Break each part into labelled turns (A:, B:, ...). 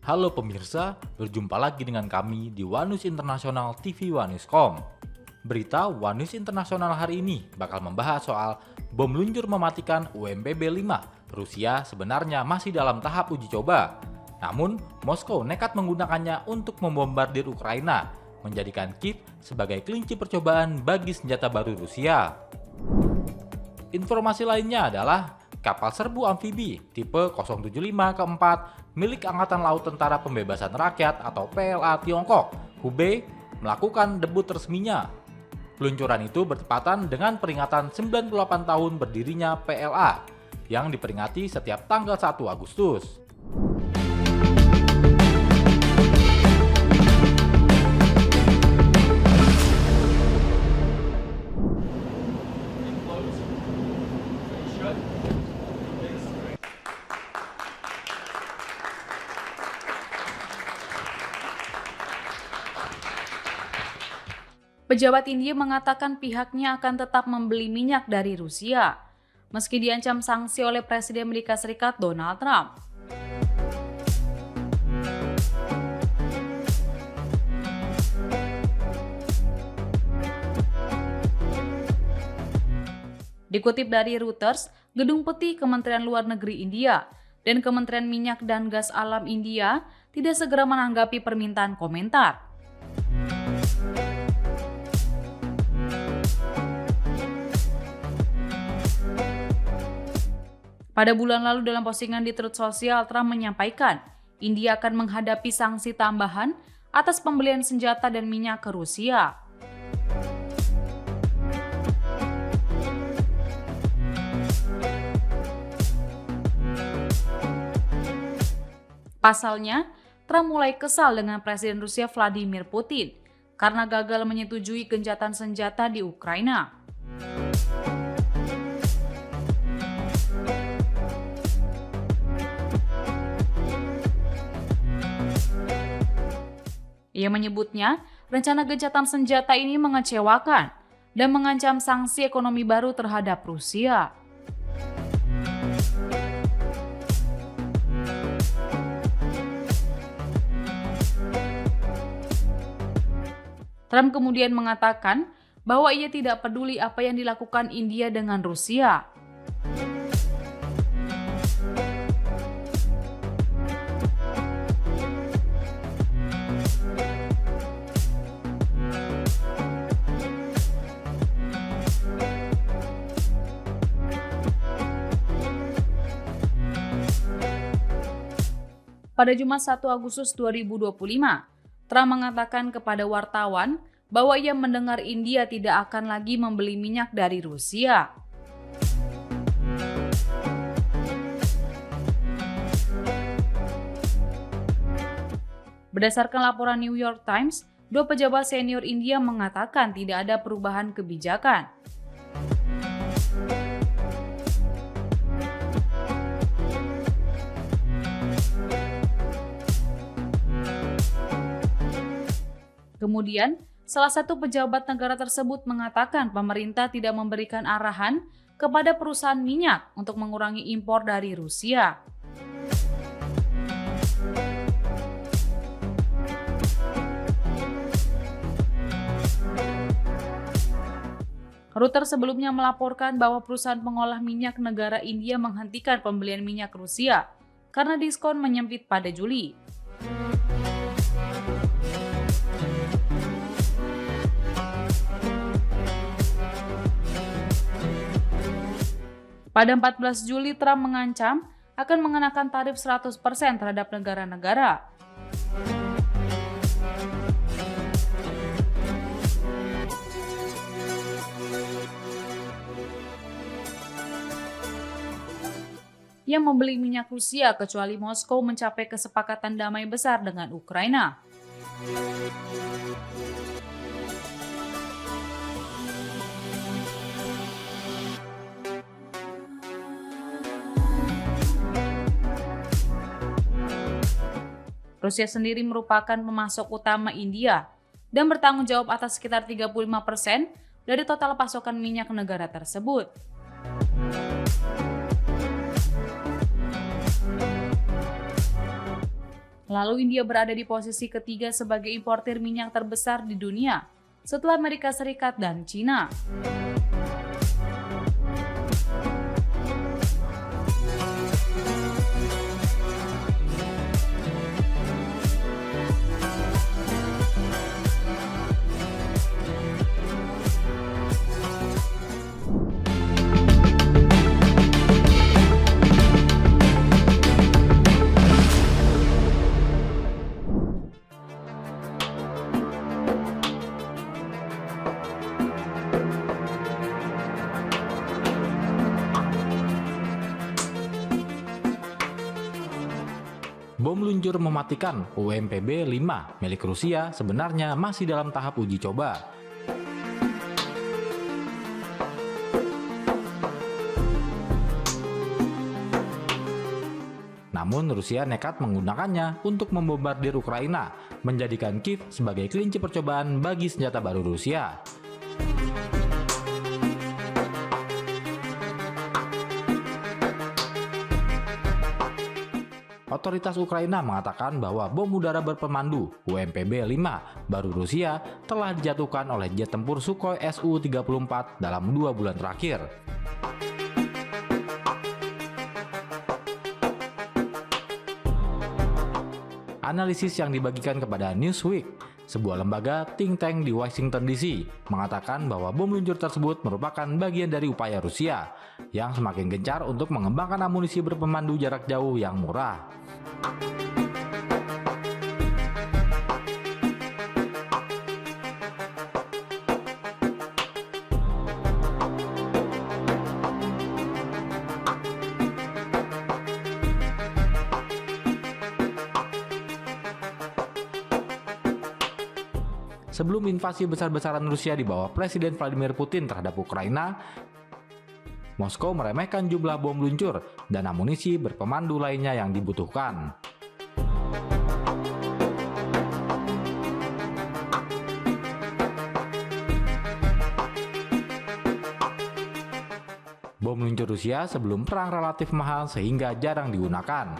A: Halo pemirsa, berjumpa lagi dengan kami di One News International TV One.com. Berita One News International hari ini bakal membahas soal bom luncur mematikan UMPB 5. Rusia sebenarnya masih dalam tahap uji coba. Namun, Moskow nekat menggunakannya untuk membombardir Ukraina, menjadikan Kiev sebagai kelinci percobaan bagi senjata baru Rusia. Informasi lainnya adalah kapal serbu amfibi tipe 075 keempat milik Angkatan Laut Tentara Pembebasan Rakyat atau PLA Tiongkok, Hubei, melakukan debut resminya. Peluncuran itu bertepatan dengan peringatan 98 tahun berdirinya PLA yang diperingati setiap tanggal 1 Agustus.
B: Pejabat India mengatakan pihaknya akan tetap membeli minyak dari Rusia, meski diancam sanksi oleh Presiden Amerika Serikat Donald Trump. Dikutip dari Reuters, Gedung Putih Kementerian Luar Negeri India dan Kementerian Minyak dan Gas Alam India tidak segera menanggapi permintaan komentar. Pada bulan lalu dalam postingan di Truth Social, Trump menyampaikan India akan menghadapi sanksi tambahan atas pembelian senjata dan minyak ke Rusia. Pasalnya, Trump mulai kesal dengan Presiden Rusia Vladimir Putin karena gagal menyetujui gencatan senjata di Ukraina. Ia menyebutnya, rencana gencatan senjata ini mengecewakan dan mengancam sanksi ekonomi baru terhadap Rusia. Trump kemudian mengatakan bahwa ia tidak peduli apa yang dilakukan India dengan Rusia. Pada Jumat 1 Agustus 2025, Trump mengatakan kepada wartawan bahwa ia mendengar India tidak akan lagi membeli minyak dari Rusia. Berdasarkan laporan New York Times, dua pejabat senior India mengatakan tidak ada perubahan kebijakan. Kemudian, salah satu pejabat negara tersebut mengatakan pemerintah tidak memberikan arahan kepada perusahaan minyak untuk mengurangi impor dari Rusia. Reuters sebelumnya melaporkan bahwa perusahaan pengolah minyak negara India menghentikan pembelian minyak Rusia karena diskon menyempit pada Juli. Pada 14 Juli, Trump mengancam akan mengenakan tarif 100% terhadap negara-negara. Yang membeli minyak Rusia kecuali Moskow mencapai kesepakatan damai besar dengan Ukraina. Rusia sendiri merupakan pemasok utama India dan bertanggung jawab atas sekitar 35% dari total pasokan minyak negara tersebut. Lalu India berada di posisi ketiga sebagai importir minyak terbesar di dunia, setelah Amerika Serikat dan Cina.
A: Bom luncur mematikan UMPB 5 milik Rusia sebenarnya masih dalam tahap uji coba. Namun Rusia nekat menggunakannya untuk membombardir Ukraina, menjadikan Kiev sebagai kelinci percobaan bagi senjata baru Rusia. Otoritas Ukraina mengatakan bahwa bom udara berpemandu UMPB-5 baru Rusia telah dijatuhkan oleh jet tempur Sukhoi Su-34 dalam 2 bulan terakhir. Analisis yang dibagikan kepada Newsweek, sebuah lembaga think tank di Washington DC, mengatakan bahwa bom luncur tersebut merupakan bagian dari upaya Rusia yang semakin gencar untuk mengembangkan amunisi berpemandu jarak jauh yang murah. Sebelum invasi besar-besaran Rusia di bawah Presiden Vladimir Putin terhadap Ukraina, Moskow meremehkan jumlah bom luncur dan amunisi berpemandu lainnya yang dibutuhkan. Bom luncur Rusia sebelum perang relatif mahal sehingga jarang digunakan.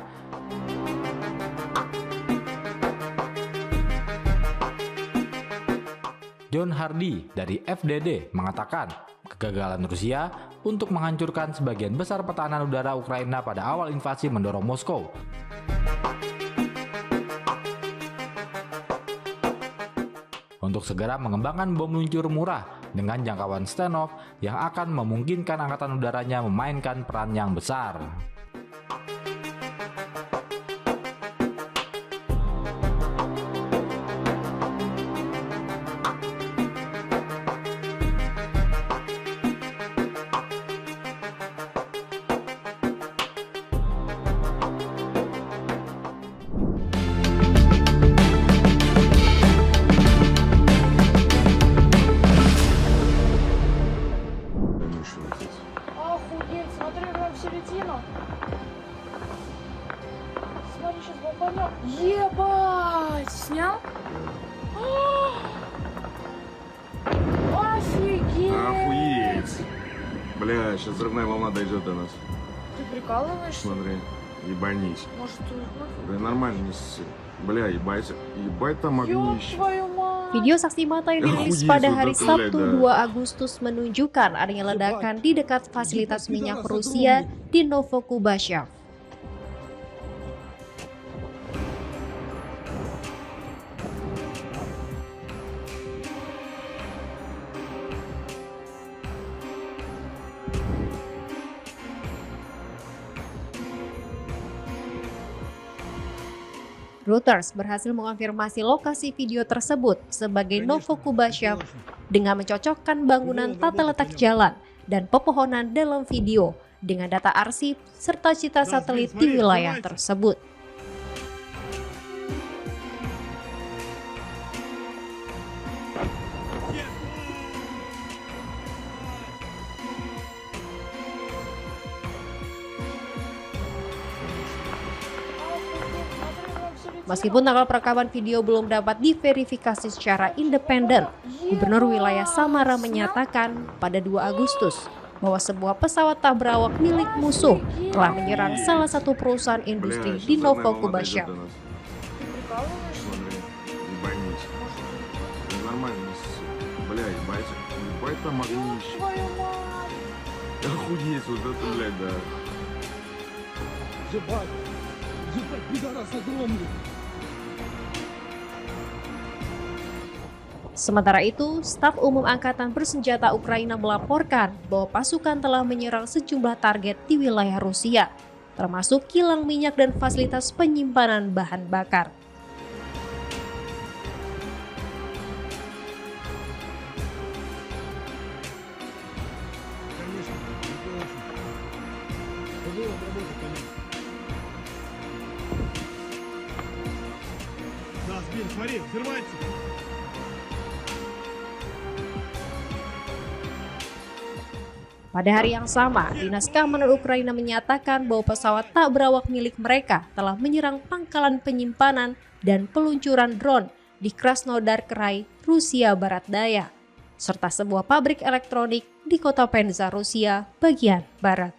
A: John Hardy dari FDD mengatakan kegagalan Rusia untuk menghancurkan sebagian besar pertahanan udara Ukraina pada awal invasi mendorong Moskow untuk segera mengembangkan bom luncur murah dengan jangkauan standoff yang akan memungkinkan angkatan udaranya memainkan peran yang besar.
C: Охуеть, смотри, прям в середину. Смотри, сейчас бомбанем. Ебать! Снял? Офигеть!
D: Охуеть! Бля, сейчас взрывная волна дойдет до нас.
C: Ты прикалываешься?
D: Смотри, ебанись.
C: Может,
D: Да нормально, не ссы. Бля, ебать. Ебать там
C: Ёб
D: огнище.
C: твою мать!
E: Video saksi mata yang dirilis
D: Охуеть,
E: pada
D: вот
E: hari
D: это,
E: Sabtu
D: бля,
E: 2 Agustus menunjukkan adanya ledakan di dekat fasilitas minyak Rusia di Novokubashev. Reuters berhasil mengonfirmasi lokasi video tersebut sebagai Novokubashev dengan mencocokkan bangunan tata letak jalan dan pepohonan dalam video dengan data arsip serta citra satelit di wilayah tersebut. Meskipun tanggal perekaman video belum dapat diverifikasi secara independen, Gubernur wilayah Samara menyatakan pada 2 Agustus bahwa sebuah pesawat tak berawak milik musuh telah menyerang salah satu perusahaan industri di Novokubashev.
C: прикалываешься?
D: Смотри, ебанись. Нормально ссу. Бля, ебать. Ебать там
C: Ёб
D: огнище.
C: твою мать!
D: Охуеть, вот это, блядь, да.
F: Ебать! Ебать, пидорас огромный!
E: Sementara itu, staf umum Angkatan Bersenjata Ukraina melaporkan bahwa pasukan telah menyerang sejumlah target di wilayah Rusia, termasuk kilang minyak dan fasilitas penyimpanan bahan bakar.
F: Конечно, это очень. Вывод работы, конечно. Да, сбил, смотри, взрывается.
E: Pada hari yang sama, Dinas Keamanan Ukraina menyatakan bahwa pesawat tak berawak milik mereka telah menyerang pangkalan penyimpanan dan peluncuran drone di Krasnodar Krai, Rusia Barat Daya, serta sebuah pabrik elektronik di kota Penza, Rusia bagian barat.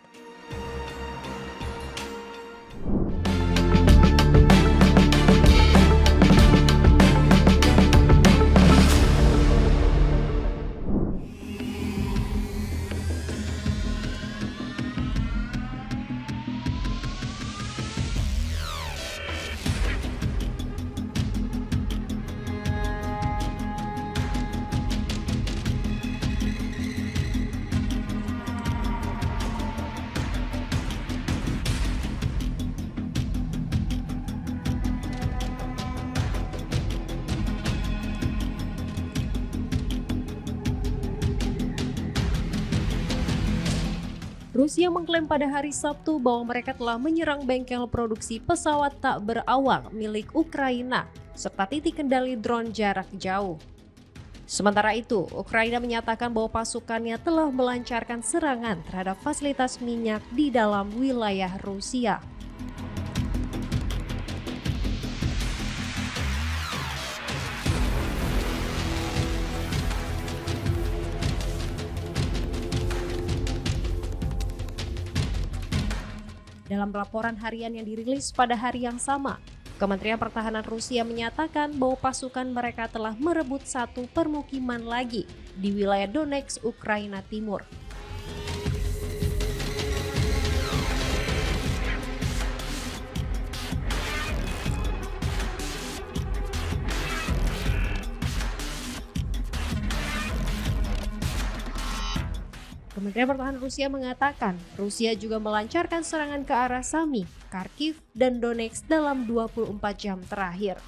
E: Rusia mengklaim pada hari Sabtu bahwa mereka telah menyerang bengkel produksi pesawat tak berawak milik Ukraina serta titik kendali drone jarak jauh. Sementara itu, Ukraina menyatakan bahwa pasukannya telah melancarkan serangan terhadap fasilitas minyak di dalam wilayah Rusia. Dalam laporan harian yang dirilis pada hari yang sama, Kementerian Pertahanan Rusia menyatakan bahwa pasukan mereka telah merebut satu permukiman lagi di wilayah Donetsk, Ukraina Timur. Kementerian Pertahanan Rusia mengatakan Rusia juga melancarkan serangan ke arah Sami, Kharkiv, dan Donetsk dalam 24 jam terakhir.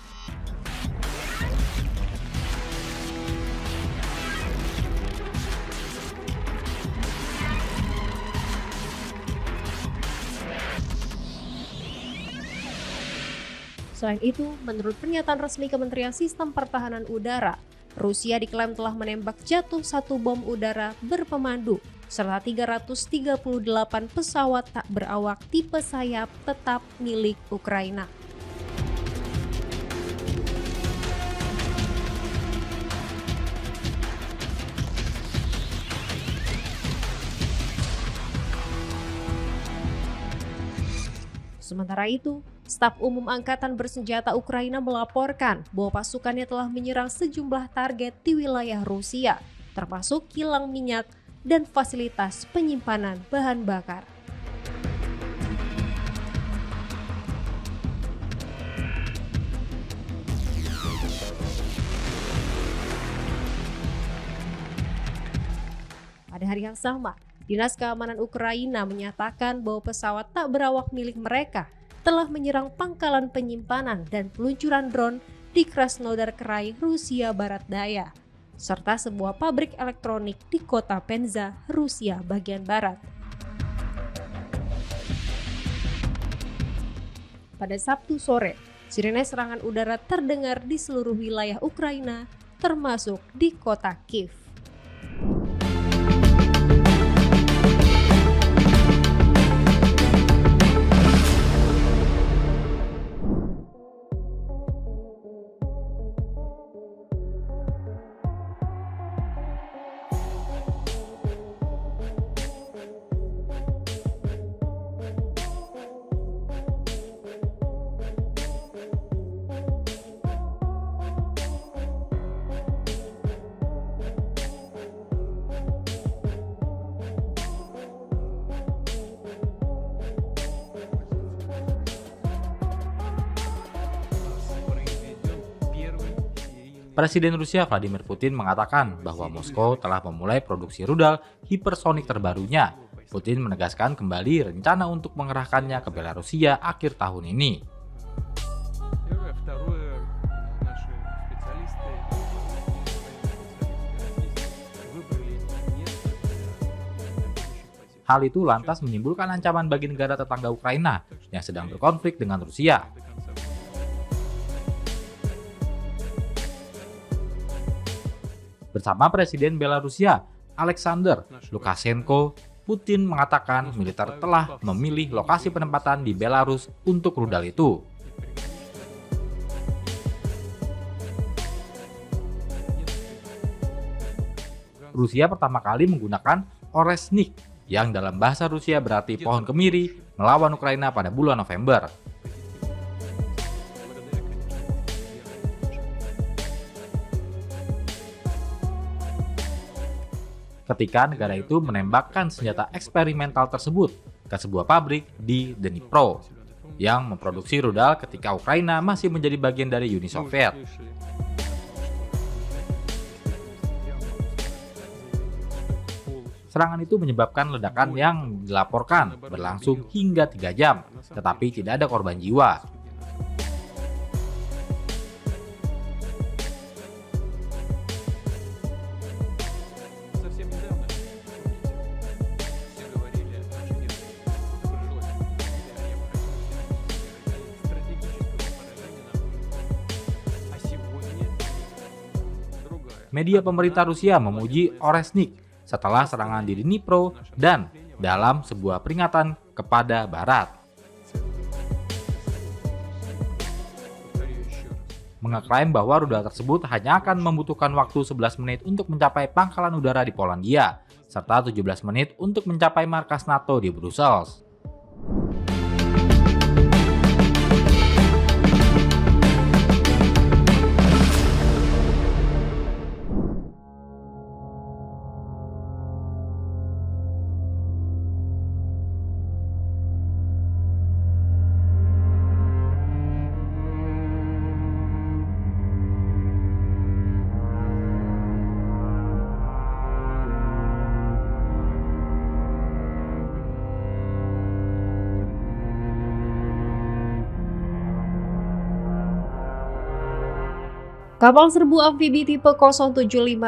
E: Selain itu, menurut pernyataan resmi Kementerian Sistem Pertahanan Udara, Rusia diklaim telah menembak jatuh satu bom udara berpemandu serta 338 pesawat tak berawak tipe sayap tetap milik Ukraina. Sementara itu, Staf Umum Angkatan Bersenjata Ukraina melaporkan bahwa pasukannya telah menyerang sejumlah target di wilayah Rusia, termasuk kilang minyak dan fasilitas penyimpanan bahan bakar. Pada hari yang sama, Dinas Keamanan Ukraina menyatakan bahwa pesawat tak berawak milik mereka telah menyerang pangkalan penyimpanan dan peluncuran drone di Krasnodar Krai, Rusia Barat Daya, serta sebuah pabrik elektronik di kota Penza, Rusia bagian barat. Pada Sabtu sore, sirene serangan udara terdengar di seluruh wilayah Ukraina, termasuk di kota Kiev.
A: Presiden Rusia Vladimir Putin mengatakan bahwa Moskow telah memulai produksi rudal hipersonik terbarunya. Putin menegaskan kembali rencana untuk mengerahkannya ke Belarusia akhir tahun ini. Hal itu lantas menimbulkan ancaman bagi negara tetangga Ukraina yang sedang berkonflik dengan Rusia. Bersama Presiden Belarusia, Alexander Lukashenko, Putin mengatakan militer telah memilih lokasi penempatan di Belarus untuk rudal itu. Rusia pertama kali menggunakan Oresnik, yang dalam bahasa Rusia berarti pohon kemiri, melawan Ukraina pada bulan November. Ketika negara itu menembakkan senjata eksperimental tersebut ke sebuah pabrik di Dnipro yang memproduksi rudal ketika Ukraina masih menjadi bagian dari Uni Soviet. Serangan itu menyebabkan ledakan yang dilaporkan berlangsung hingga 3 jam, tetapi tidak ada korban jiwa. Media pemerintah Rusia memuji Oresnik setelah serangan di Dnipro dan dalam sebuah peringatan kepada Barat. Mengeklaim bahwa rudal tersebut hanya akan membutuhkan waktu 11 menit untuk mencapai pangkalan udara di Polandia, serta 17 menit untuk mencapai markas NATO di Brussels.
E: Kapal serbu amfibi tipe 075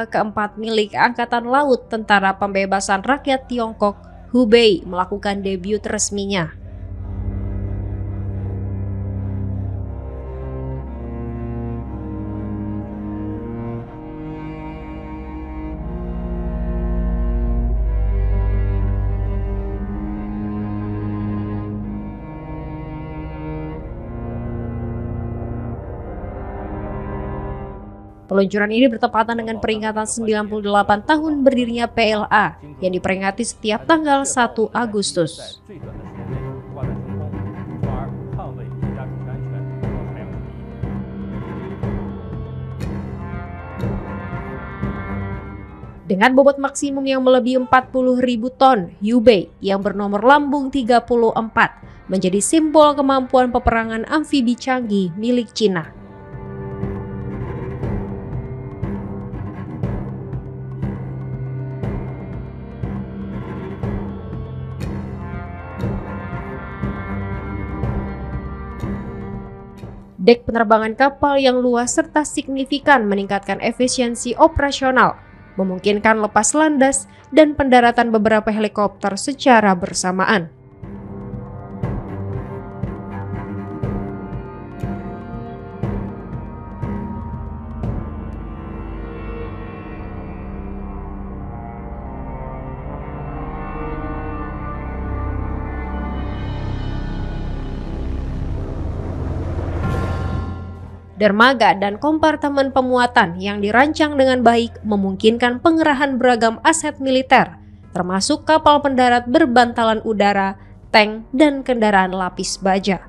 E: keempat milik Angkatan Laut Tentara Pembebasan Rakyat Tiongkok, Hubei, melakukan debut resminya. Peluncuran ini bertepatan dengan peringatan 98 tahun berdirinya PLA yang diperingati setiap tanggal 1 Agustus. Dengan bobot maksimum yang melebihi 40.000 ton, Hubei yang bernomor lambung 34 menjadi simbol kemampuan peperangan amfibi canggih milik Cina. Dek penerbangan kapal yang luas serta signifikan meningkatkan efisiensi operasional, memungkinkan lepas landas dan pendaratan beberapa helikopter secara bersamaan. Dermaga dan kompartemen pemuatan yang dirancang dengan baik memungkinkan pengerahan beragam aset militer, termasuk kapal pendarat berbantalan udara, tank, dan kendaraan lapis baja.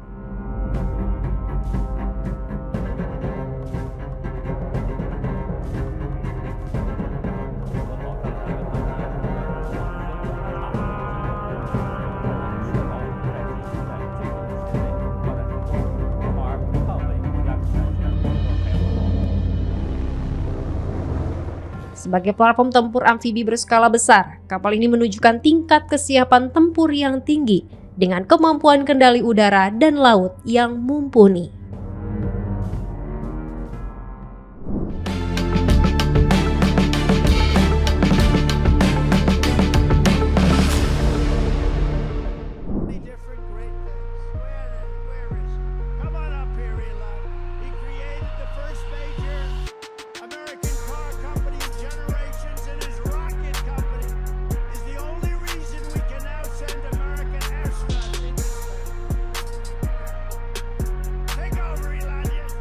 E: Sebagai platform tempur amfibi berskala besar, kapal ini menunjukkan tingkat kesiapan tempur yang tinggi dengan kemampuan kendali udara dan laut yang mumpuni.
G: Different great things. Where is he? Come on up here, Elon. He created the first major American car company in generations, and his rocket company is the only reason we can now send American astronauts into space. Take over, Elon. Yes,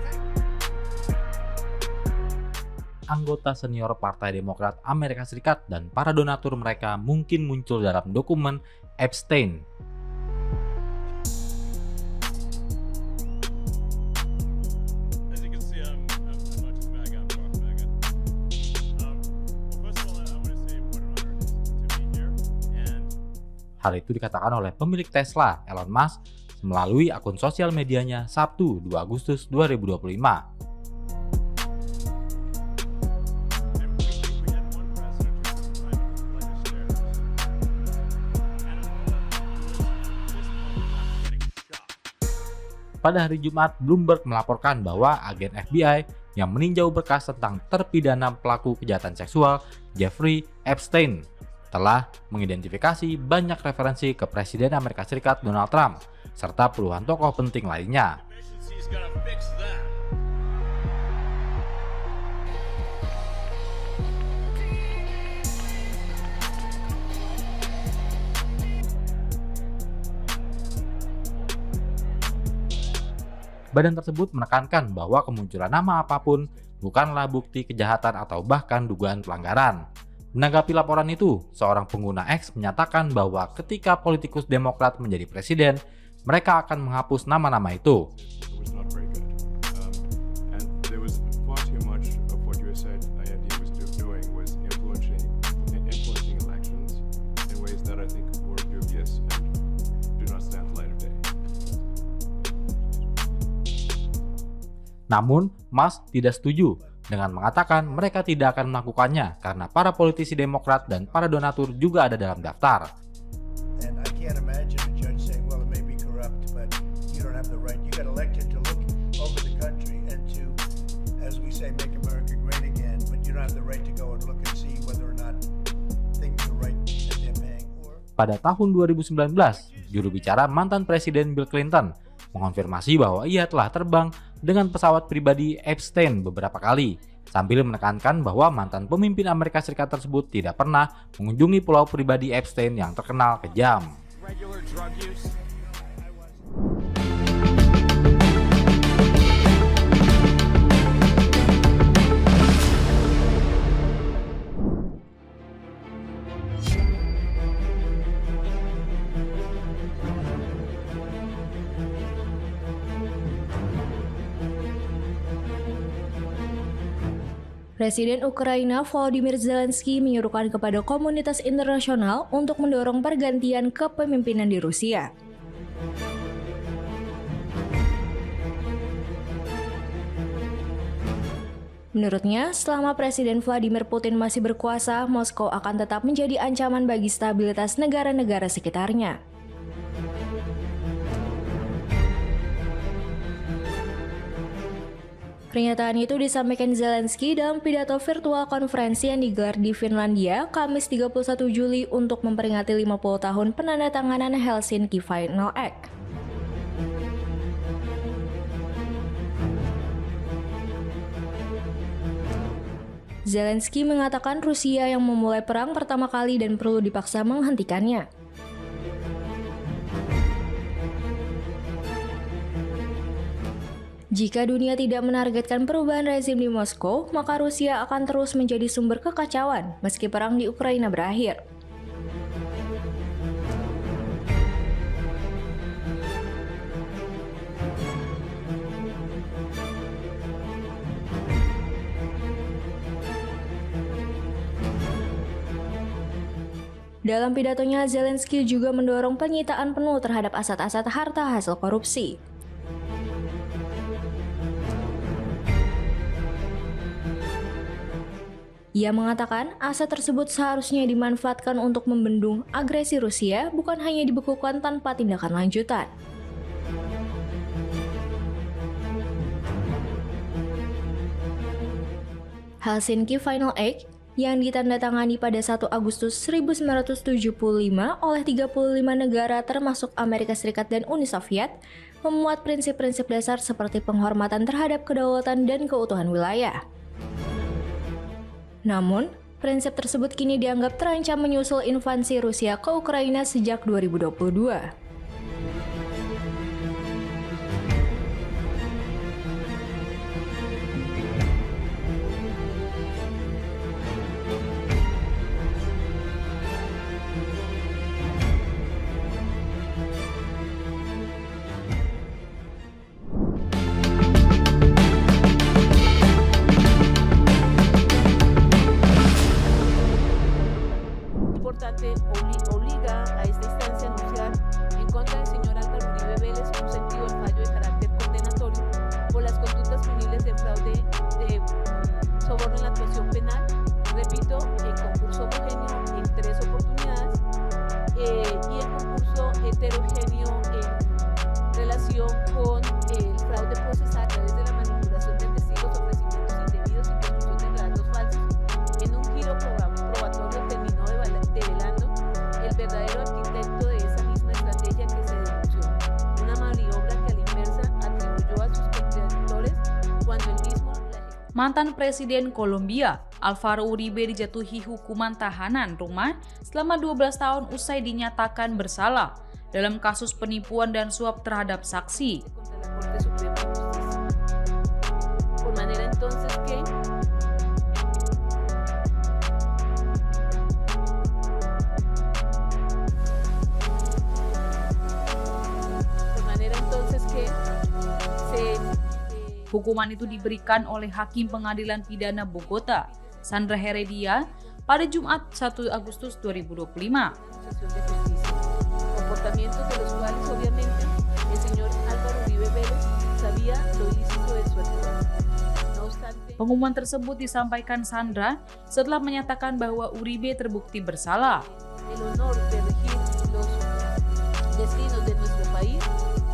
A: Anggota senior Partai Demokrat Amerika Serikat dan para donatur mereka mungkin muncul dalam dokumen Epstein.
H: As you can see, I'm not just MAGA, I'm Rock MAGA. Well, first of all, I want to say what an honor it is to be here. And
A: Hal itu dikatakan oleh pemilik Tesla, Elon Musk, melalui akun sosial medianya Sabtu 2 Agustus 2025.
H: we had one president who's the prime latest terrorist. And I'm all about this getting shot.
A: Pada hari Jumat, Bloomberg melaporkan bahwa agen FBI yang meninjau berkas tentang terpidana pelaku kejahatan seksual Jeffrey Epstein telah mengidentifikasi banyak referensi ke Presiden Amerika Serikat Donald Trump serta puluhan tokoh penting lainnya.
H: Efficiency's gonna fix that.
A: Badan tersebut menekankan bahwa kemunculan nama apapun bukanlah bukti kejahatan atau bahkan dugaan pelanggaran. Menanggapi laporan itu, seorang pengguna X menyatakan bahwa ketika politikus Demokrat menjadi presiden, mereka akan menghapus nama-nama itu.
I: It was not very good. And there was far too much of what you said he was doing was influencing elections in ways that I think were dubious and do not stand the light of day.
A: Namun, Musk tidak setuju dengan mengatakan mereka tidak akan melakukannya karena para politisi Demokrat dan para donatur juga ada dalam daftar.
G: And I can't imagine a judge saying, well, it may be corrupt, but you don't have the right. You got elected to look over the country and to, as we say, make America great again, but you don't have the right to go and look and see whether or not things are right that they're paying.
A: Pada tahun 2019, juru bicara mantan Presiden Bill Clinton mengonfirmasi bahwa ia telah terbang dengan pesawat pribadi Epstein beberapa kali, sambil menekankan bahwa mantan pemimpin Amerika Serikat tersebut tidak pernah mengunjungi pulau pribadi Epstein yang terkenal kejam.
G: Regular drug use.
J: Presiden Ukraina Volodymyr Zelensky menyuruhkan kepada komunitas internasional untuk mendorong pergantian kepemimpinan di Rusia. Menurutnya, selama Presiden Vladimir Putin masih berkuasa, Moskow akan tetap menjadi ancaman bagi stabilitas negara-negara sekitarnya. Pernyataan itu disampaikan Zelensky dalam pidato virtual konferensi yang digelar di Finlandia Kamis 31 Juli untuk memperingati 50 tahun penandatanganan Helsinki Final Act. Zelensky mengatakan Rusia yang memulai perang pertama kali dan perlu dipaksa menghentikannya. Jika dunia tidak menargetkan perubahan rezim di Moskow, maka Rusia akan terus menjadi sumber kekacauan meski perang di Ukraina berakhir. Dalam pidatonya, Zelensky juga mendorong penyitaan penuh terhadap aset-aset harta hasil korupsi. Ia mengatakan aset tersebut seharusnya dimanfaatkan untuk membendung agresi Rusia, bukan hanya dibekukan tanpa tindakan lanjutan. Helsinki Final Act yang ditandatangani pada 1 Agustus 1975 oleh 35 negara termasuk Amerika Serikat dan Uni Soviet memuat prinsip-prinsip dasar seperti penghormatan terhadap kedaulatan dan keutuhan wilayah. Namun, prinsip tersebut kini dianggap terancam menyusul invasi Rusia ke Ukraina sejak 2022.
K: Importante obliga a esta instancia a anunciar en contra del señor Álvaro Uribe Vélez un sentido del fallo de carácter condenatorio por las conductas punibles de fraude de soborno en la actuación penal, repito, en concurso homogéneo en 3 oportunidades y en concurso heterogéneo en relación con el fraude procesal a través de la manipulación de testigos, ofrecimientos indebidos y construcción de relatos falsos. En un giro probatorio terminó develando el verdadero arquitecto de esa misma estrategia que se denunció, una maniobra que a la inversa atribuyó a sus contendores cuando el mismo
B: Mantan Presiden Kolombia, Alvaro Uribe dijatuhi hukuman tahanan rumah selama 12 tahun usai dinyatakan bersalah dalam kasus penipuan dan suap terhadap saksi.
K: contra la Corte Suprema de Justicia. Por manera entonces que
B: Hukuman itu diberikan oleh Hakim Pengadilan Pidana Bogota, Sandra Heredia, pada Jumat 1 Agustus 2025.
K: Comportamientos de los cuales obviamente el señor Álvaro Uribe Vélez sabía lo ilícito de su actuar. No obstante,
B: pengumuman tersebut disampaikan Sandra setelah menyatakan bahwa Uribe terbukti bersalah.
K: El honor de regir los destinos de nuestro país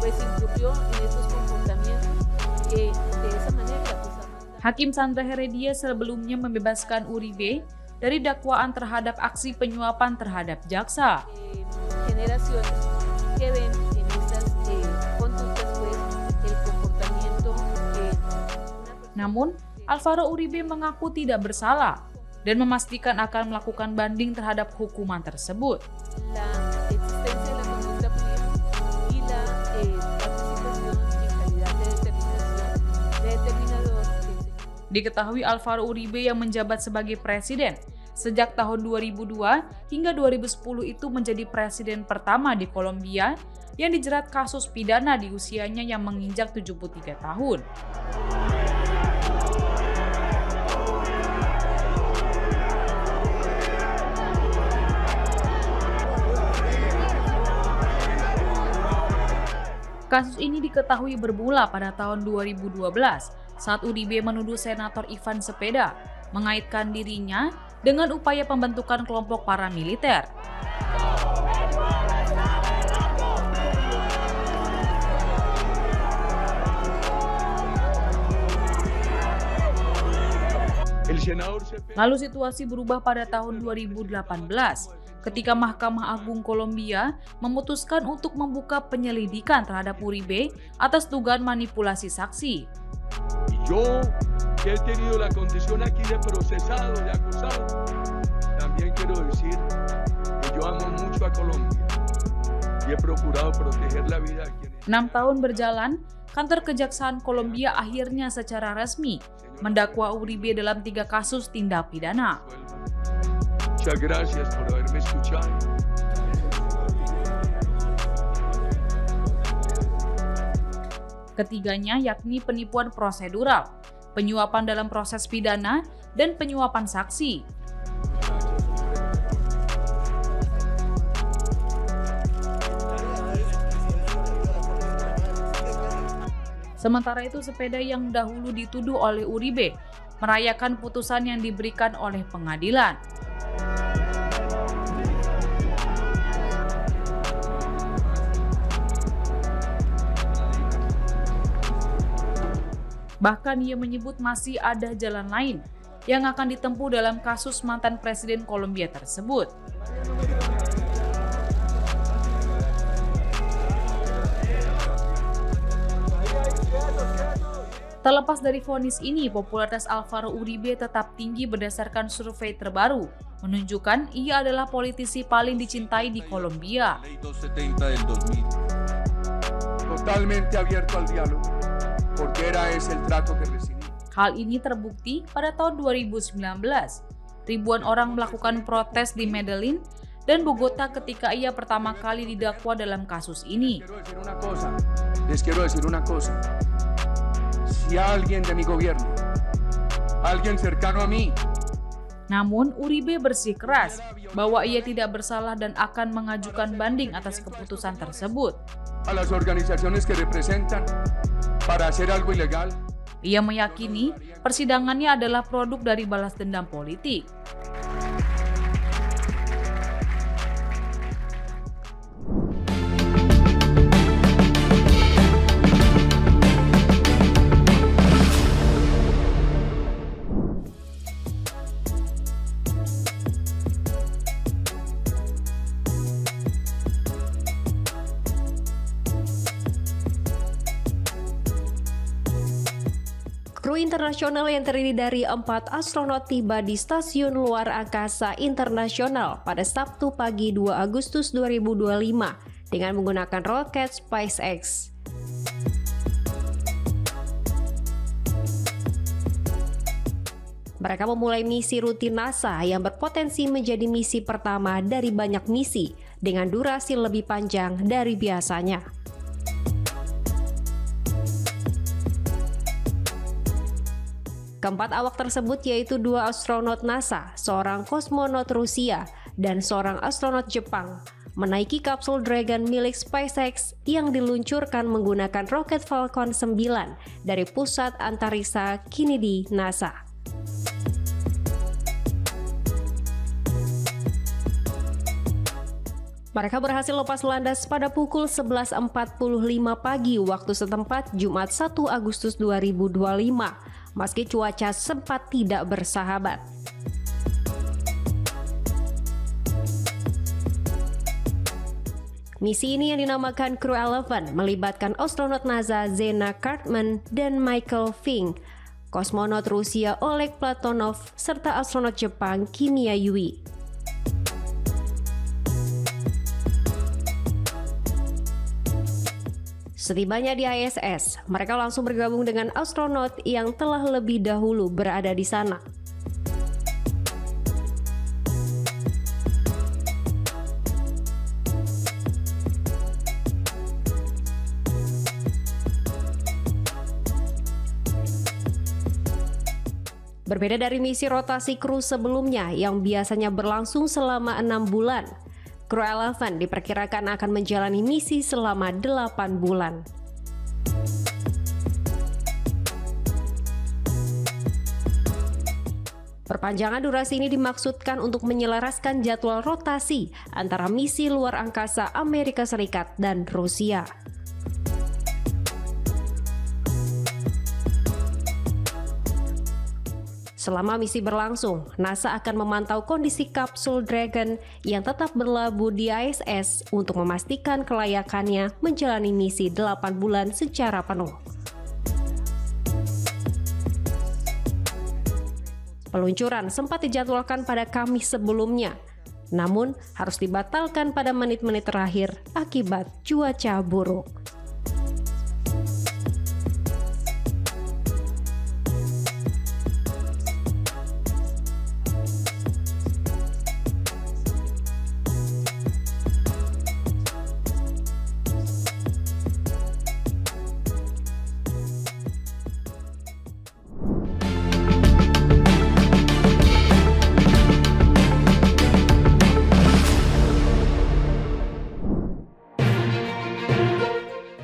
K: pues incurrió en estos comportamientos que de esa manera
B: Hakim Sandra Heredia sebelumnya membebaskan Uribe dari dakwaan terhadap aksi penyuapan terhadap jaksa.
K: Generaciones que ven en estas conductas pues el comportamiento
B: Namun, Alvaro Uribe mengaku tidak bersalah dan memastikan akan melakukan banding terhadap hukuman tersebut.
K: La existencia de la conducta penal y la participación en calidad de determinador.
B: Diketahui Alvaro Uribe yang menjabat sebagai presiden sejak tahun 2002 hingga 2010 itu menjadi presiden pertama di Kolombia yang dijerat kasus pidana di usianya yang menginjak 73 tahun. Kasus ini diketahui bermula pada tahun 2012 saat Uribe menuduh Senator Ivan Cepeda mengaitkan dirinya dengan upaya pembentukan kelompok paramiliter. Lalu situasi berubah pada tahun 2018 ketika Mahkamah Agung Kolombia memutuskan untuk membuka penyelidikan terhadap Uribe atas dugaan manipulasi saksi.
L: Yo, que he tenido la condición aquí de procesado, de acusado, también quiero decir que yo amo mucho a Colombia y he procurado proteger la vida de quienes...
B: 6 tahun berjalan, kantor Kejaksaan Kolombia akhirnya secara resmi mendakwa Uribe dalam 3 kasus tindak pidana.
L: Muchas gracias por haberme escuchado.
B: Ketiganya yakni penipuan prosedural, penyuapan dalam proses pidana, dan penyuapan saksi. Sementara itu, Cepeda yang dahulu dituduh oleh Uribe merayakan putusan yang diberikan oleh pengadilan. Bahkan ia menyebut masih ada jalan lain yang akan ditempuh dalam kasus mantan Presiden Kolombia tersebut. Terlepas dari vonis ini, popularitas Alvaro Uribe tetap tinggi berdasarkan survei terbaru, menunjukkan ia adalah politisi paling dicintai di Kolombia.
L: Totalmente abierto al diálogo, porque era ese el trato que recibí.
B: Hal ini terbukti pada tahun 2019. Ribuan orang melakukan protes di Medellin dan Bogota ketika ia pertama kali didakwa dalam kasus ini.
L: Les quiero decir una cosa. Si alguien de mi gobierno, alguien cercano a mí.
B: Namun Uribe bersikeras bahwa ia tidak bersalah dan akan mengajukan banding atas keputusan tersebut.
L: A las organizaciones que representan para hacer algo ilegal.
B: Ia meyakini persidangannya adalah produk dari balas dendam politik.
E: Kru internasional yang terdiri dari 4 astronot tiba di Stasiun Luar Angkasa Internasional pada Sabtu pagi 2 Agustus 2025 dengan menggunakan roket SpaceX. Mereka memulai misi rutin NASA yang berpotensi menjadi misi pertama dari banyak misi dengan durasi lebih panjang dari biasanya. Keempat awak tersebut yaitu 2 astronot NASA, seorang kosmonot Rusia, dan seorang astronot Jepang, menaiki kapsul Dragon milik SpaceX yang diluncurkan menggunakan roket Falcon 9 dari Pusat Antariksa Kennedy NASA. Mereka berhasil lepas landas pada pukul 11.45 pagi waktu setempat Jumat 1 Agustus 2025. Meski cuaca sempat tidak bersahabat. Misi ini yang dinamakan Crew 11 melibatkan astronot NASA Zena Cartman dan Michael Fink, kosmonot Rusia Oleg Platonov, serta astronot Jepang Kinya Yui. Setibanya di ISS, mereka langsung bergabung dengan astronot yang telah lebih dahulu berada di sana. Berbeda dari misi rotasi kru sebelumnya yang biasanya berlangsung selama 6 bulan, Crew 11 diperkirakan akan menjalani misi selama 8 bulan. Perpanjangan durasi ini dimaksudkan untuk menyelaraskan jadwal rotasi antara misi luar angkasa Amerika Serikat dan Rusia. Selama misi berlangsung, NASA akan memantau kondisi kapsul Dragon yang tetap berlabuh di ISS untuk memastikan kelayakannya menjalani misi 8 bulan secara penuh. Peluncuran sempat dijadwalkan pada Kamis sebelumnya, namun harus dibatalkan pada menit-menit terakhir akibat cuaca buruk.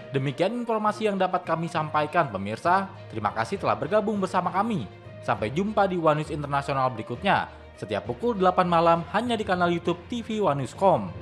A: Demikian informasi yang dapat kami sampaikan pemirsa. Terima kasih telah bergabung bersama kami. Sampai jumpa di One News Internasional berikutnya, setiap pukul 8 malam hanya di kanal YouTube TV One Newscom.